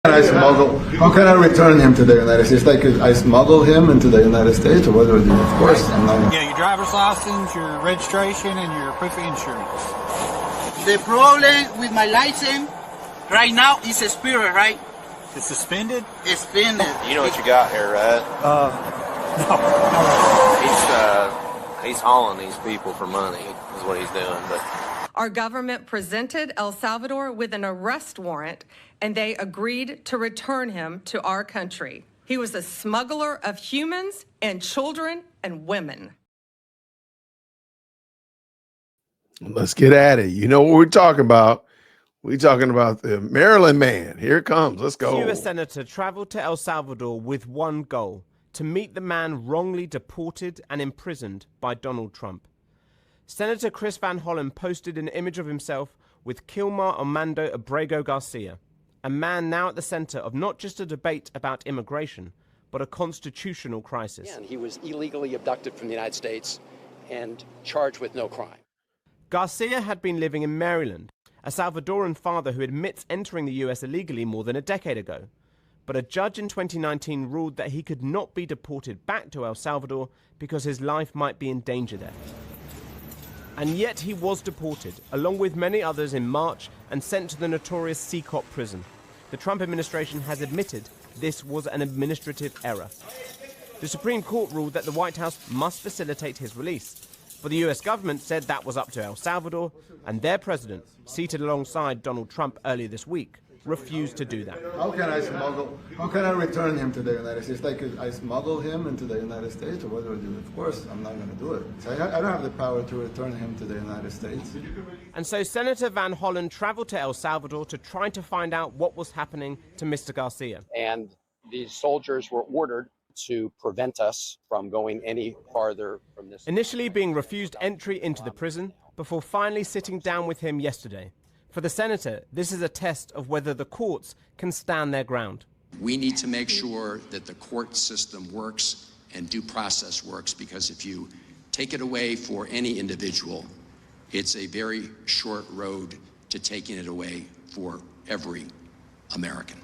How can I return him to the United States? Like, I smuggle him into the United States, or what do I do? Of course, I'm not. Yeah, your driver's license, your registration, and your proof of insurance. The problem with my license right now is expired, right? It's suspended? Suspended. You know what you got here, right? No. He's hauling these people for money, is what he's doing, but... Our government presented El Salvador with an arrest warrant, and they agreed to return him to our country. He was a smuggler of humans and children and women. Let's get at it. You know what we're talking about. We're talking about the Maryland man. Here it comes. Let's go. The U.S. Senator traveled to El Salvador with one goal: to meet the man wrongly deported and imprisoned by Donald Trump. Senator Chris Van Hollen posted an image of himself with Kilmar Armando Abrego Garcia, a man now at the center of not just a debate about immigration, but a constitutional crisis. He was illegally abducted from the United States and charged with no crime. Garcia had been living in Maryland, a Salvadoran father who admits entering the U.S. illegally more than a decade ago. But a judge in 2019 ruled that he could not be deported back to El Salvador because his life might be in danger there. And yet he was deported, along with many others, in March and sent to the notorious Seacop prison. The Trump administration has admitted this was an administrative error. The Supreme Court ruled that the White House must facilitate his release. But the US government said that was up to El Salvador, and their president, seated alongside Donald Trump earlier this week, refused to do that. How can I return him to the United States? Like, I smuggle him into the United States, or what do I do? Of course, I'm not going to do it. So I don't have the power to return him to the United States. And so Senator Van Hollen traveled to El Salvador to try to find out what was happening to Mr. Garcia. And these soldiers were ordered to prevent us from going any farther from this. Initially being refused entry into the prison, before finally sitting down with him yesterday. For the senator, this is a test of whether the courts can stand their ground. We need to make sure that the court system works and due process works, because if you take it away for any individual, it's a very short road to taking it away for every American.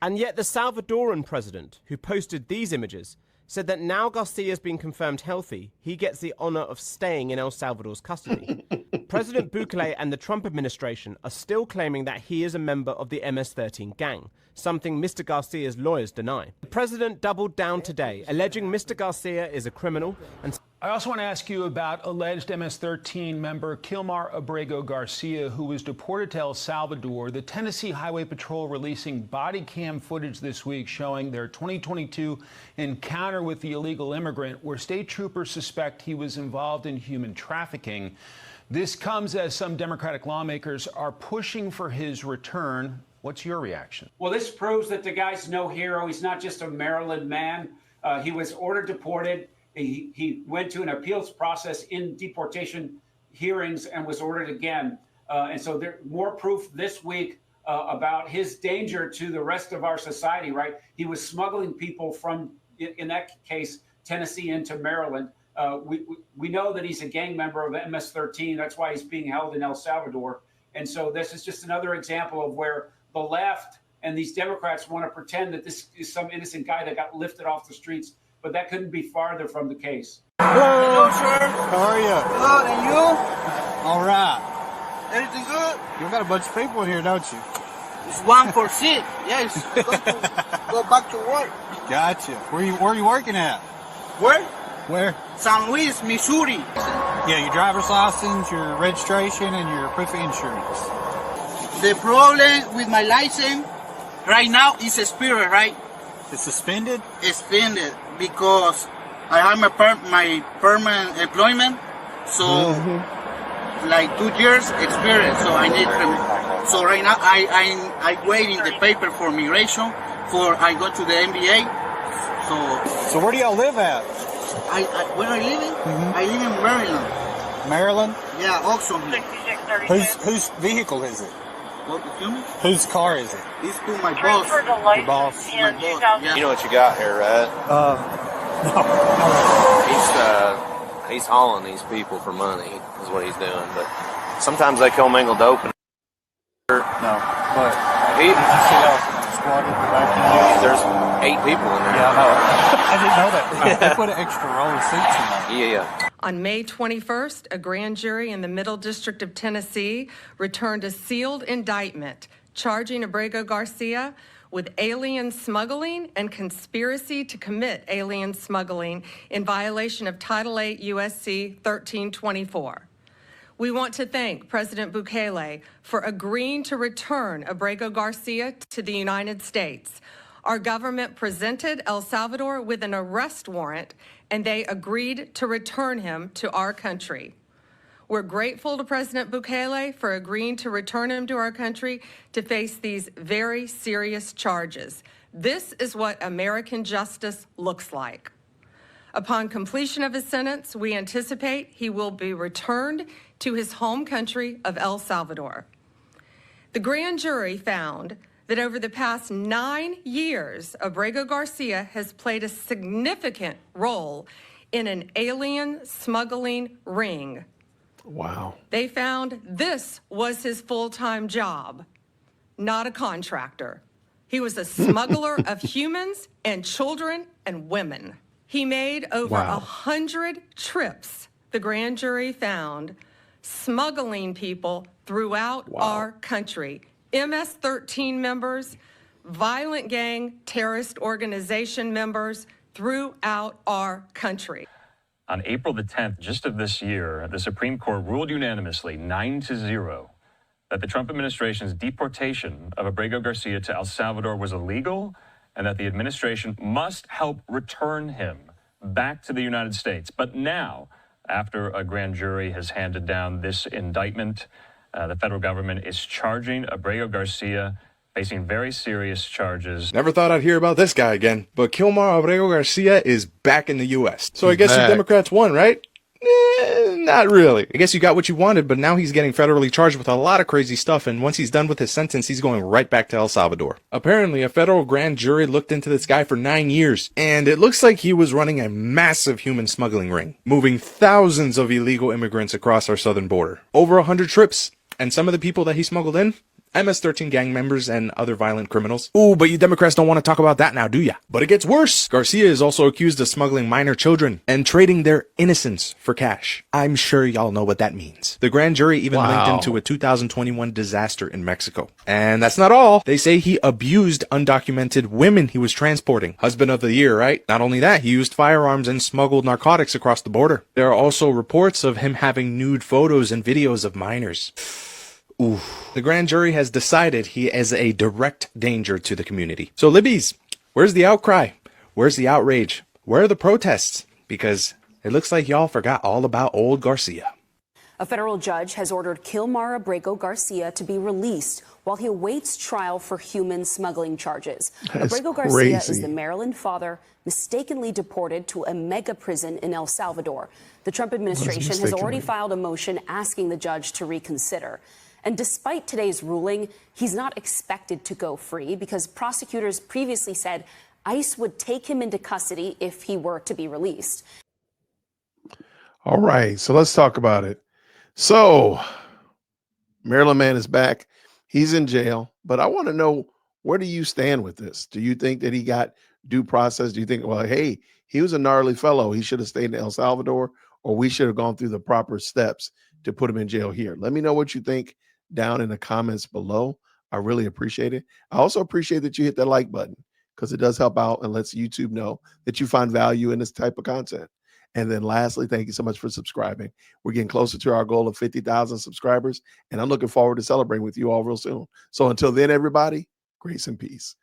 And yet the Salvadoran president, who posted these images, said that now Garcia's been confirmed healthy, he gets the honor of staying in El Salvador's custody. President Bukele and the Trump administration are still claiming that he is a member of the MS-13 gang, something Mr. Garcia's lawyers deny. The president doubled down today, alleging Mr. Garcia is a criminal. And I also want to ask you about alleged MS-13 member Kilmar Abrego Garcia, who was deported to El Salvador. The Tennessee Highway Patrol releasing body cam footage this week showing their 2022 encounter with the illegal immigrant, where state troopers suspect he was involved in human trafficking. This comes as some Democratic lawmakers are pushing for his return. What's your reaction? Well, this proves that the guy's no hero. He's not just a Maryland man. He was ordered deported. He went to an appeals process in deportation hearings and was ordered again. And so there's more proof this week about his danger to the rest of our society, right? He was smuggling people from, in that case, Tennessee into Maryland. We know that he's a gang member of MS-13. That's why he's being held in El Salvador. And so this is just another example of where the left and these Democrats want to pretend that this is some innocent guy that got lifted off the streets. But that couldn't be farther from the case. Hello, sir. How are you? Good, and you? All right. Everything good? You've got a bunch of people in here, don't you? It's 1 for 6. Yes. Go back to work. Gotcha. Where are you working at? Where? Where? San Luis, Missouri. Yeah, your driver's license, your registration, and your proof of insurance. The problem with my license right now is expired, right? It's suspended? Suspended because I have my permanent employment, so like 2 years experience. So I need them. So right now I waiting the paper for migration. For I go to the MBA. So where do y'all live at? Where I living? I live in Maryland. Maryland? Yeah, Oxon. Whose vehicle is it? What, excuse me? Whose car is it? It's to my boss. Your boss? My boss. Yeah. You know what you got here, right? No. He's hauling these people for money, is what he's doing. But sometimes they commingle dope. No, but he. Squad. 8 people in there. Yeah, I know. I didn't know that. They put an extra row of seats in there. Yeah. On May 21st, a grand jury in the Middle District of Tennessee returned a sealed indictment charging Abrego Garcia with alien smuggling and conspiracy to commit alien smuggling in violation of Title 8 U.S.C. 1324. We want to thank President Bukele for agreeing to return Abrego Garcia to the United States. Our government presented El Salvador with an arrest warrant, and they agreed to return him to our country. We're grateful to President Bukele for agreeing to return him to our country to face these very serious charges. This is what American justice looks like. Upon completion of his sentence, we anticipate he will be returned to his home country of El Salvador. The grand jury found that over the past 9 years, Abrego Garcia has played a significant role in an alien smuggling ring. Wow. They found this was his full-time job, not a contractor. He was a smuggler of humans and children and women. He made over 100 trips, the grand jury found, smuggling people throughout our country. MS-13 members, violent gang terrorist organization members throughout our country. On April the 10th, just of this year, the Supreme Court ruled unanimously 9-0 that the Trump administration's deportation of Abrego Garcia to El Salvador was illegal and that the administration must help return him back to the United States. But now, after a grand jury has handed down this indictment, the federal government is charging Abrego Garcia, facing very serious charges. Never thought I'd hear about this guy again, but Kilmar Abrego Garcia is back in the U.S. So I guess you Democrats won, right? Not really. I guess you got what you wanted, but now he's getting federally charged with a lot of crazy stuff, and once he's done with his sentence, he's going right back to El Salvador. Apparently, a federal grand jury looked into this guy for 9 years, and it looks like he was running a massive human smuggling ring, moving thousands of illegal immigrants across our southern border. Over 100 trips, and some of the people that he smuggled in, MS-13 gang members and other violent criminals. Ooh, but you Democrats don't want to talk about that now, do ya? But it gets worse. Garcia is also accused of smuggling minor children and trading their innocence for cash. I'm sure y'all know what that means. The grand jury even linked him to a 2021 disaster in Mexico. And that's not all. They say he abused undocumented women he was transporting. Husband of the year, right? Not only that, he used firearms and smuggled narcotics across the border. There are also reports of him having nude photos and videos of minors. Ooh. The grand jury has decided he is a direct danger to the community. So Libbies, where's the outcry? Where's the outrage? Where are the protests? Because it looks like y'all forgot all about old Garcia. A federal judge has ordered Kilmar Abrego Garcia to be released while he awaits trial for human smuggling charges. Abrego Garcia is the Maryland father mistakenly deported to a mega prison in El Salvador. The Trump administration has already filed a motion asking the judge to reconsider. And despite today's ruling, he's not expected to go free because prosecutors previously said ICE would take him into custody if he were to be released. All right, so let's talk about it. So, Maryland man is back. He's in jail, but I want to know, where do you stand with this? Do you think that he got due process? Do you think, well, hey, he was a gnarly fellow, he should have stayed in El Salvador, or we should have gone through the proper steps to put him in jail here? Let me know what you think down in the comments below. I really appreciate it. I also appreciate that you hit that like button because it does help out and lets YouTube know that you find value in this type of content. And then lastly, thank you so much for subscribing. We're getting closer to our goal of 50,000 subscribers, and I'm looking forward to celebrating with you all real soon. So until then, everybody, grace and peace.